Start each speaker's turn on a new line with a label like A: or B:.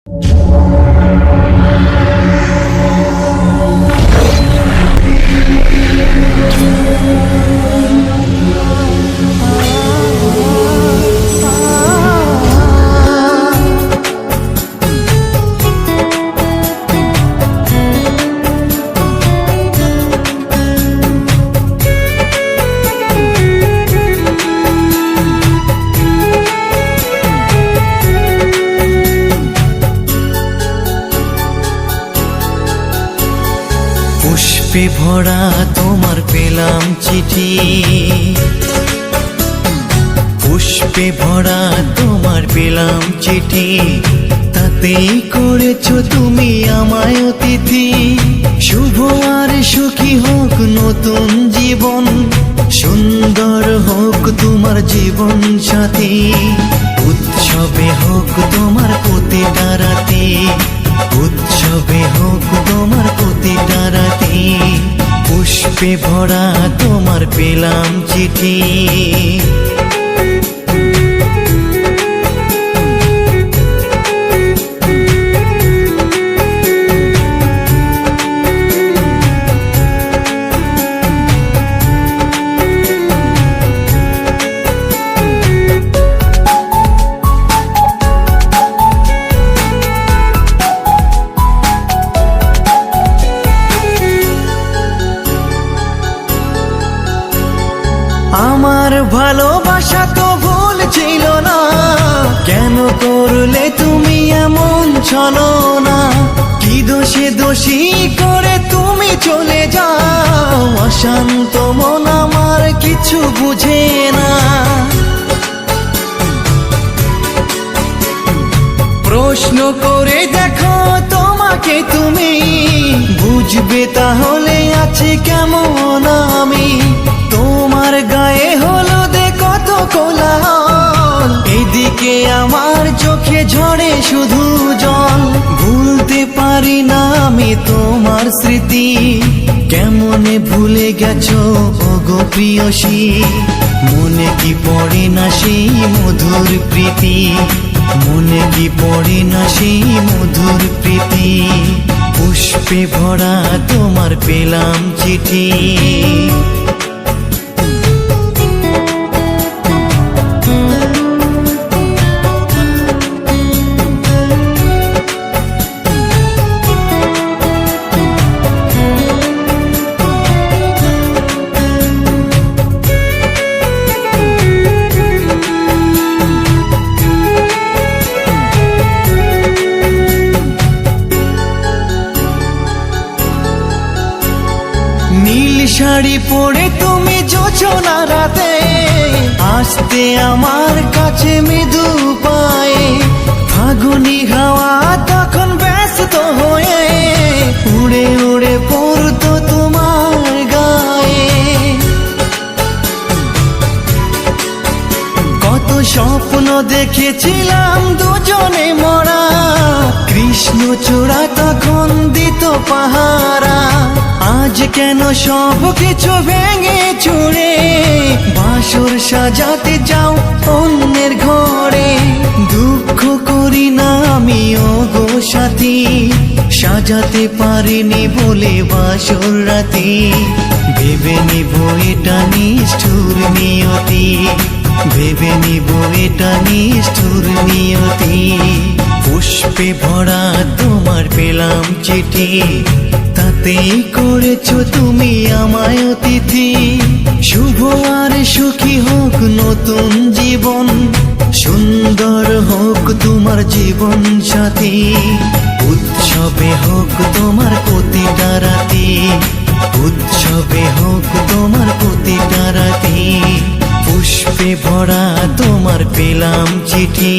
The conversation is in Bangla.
A: পুষ্পে ভরা তোমার পেলাম চিঠি, পুষ্পে ভরা তোমার পেলাম চিঠি, তাতেই করেছো তুমি আমায় অতিথি। শুভ আর সুখী হোক নতুন জীবন, সুন্দর হোক তোমার জীবন সাথী। উৎসবে হোক তোমার প্রতিটা রাতি, উৎসবে হোক তোমার প্রতিটা রাতি। পুষ্পে ভরা তোমার পেলাম চিঠি। আমার ভালোবাসা তো ভুল ছিল না, কেন করলে তুমি এমন ছলনা? কি দোষে দোষী করে তুমি চলে যাও, অশান্ত মন আমার কিছু বুঝে না। প্রশ্ন করে দেখো তোমাকে তুমি, বুঝবে তাহলে আছে কেমন আমি। তোমার গায়ে হলুদে কত কোলাহল, এদিকে আমার চোখে ঝরে শুধু জল। ভুলতে পারি না আমি তোমার স্মৃতি, কেমনে ভুলে গেছো ওগো প্রিয়সী। মনে কি পড়ে না সেই মধুর প্রীতি, মনে কি পড়ে না সেই মধুর প্রীতি। পুষ্পে ভরা তোমার পেলাম চিঠি। নীল শাড়ি পরে তুমি জোছনা রাতে, আসতে আমার কাছে মৃদু পায়ে। ফাগুনি হাওয়া তখন ব্যস্ত হয়ে উড়ে উড়ে পড়তো তোমার গায়ে। কত স্বপ্ন দেখেছিলাম দুজনে মরা, কৃষ্ণচূড়া তখন দিত পাহারা। আজ কেন সব কিছু ভেঙে চুরে, বাসর সাজাতে যাও অন্যের ঘরে। দুঃখ করি না আমি ওগো সাথী, সাজাতে পারিনি বলে বাসর রাতি। ভেবে নিব এটা নিষ্ঠুর নিয়তি, ভেবে নিব এটা নিষ্ঠুর নিয়তি। পুষ্পে ভরা তোমার পেলাম চিঠি, তাতেই করেছো তুমি আমায় অতিথি। শুভ আর সুখী হোক নতুন জীবন, সুন্দর হোক তোমার জীবন সাথী। উৎসবে হোক তোমার প্রতিটা রাতি, উৎসবে হোক তোমার প্রতিটা রাতি। পুষ্পে ভরা তোমার পেলাম চিঠি।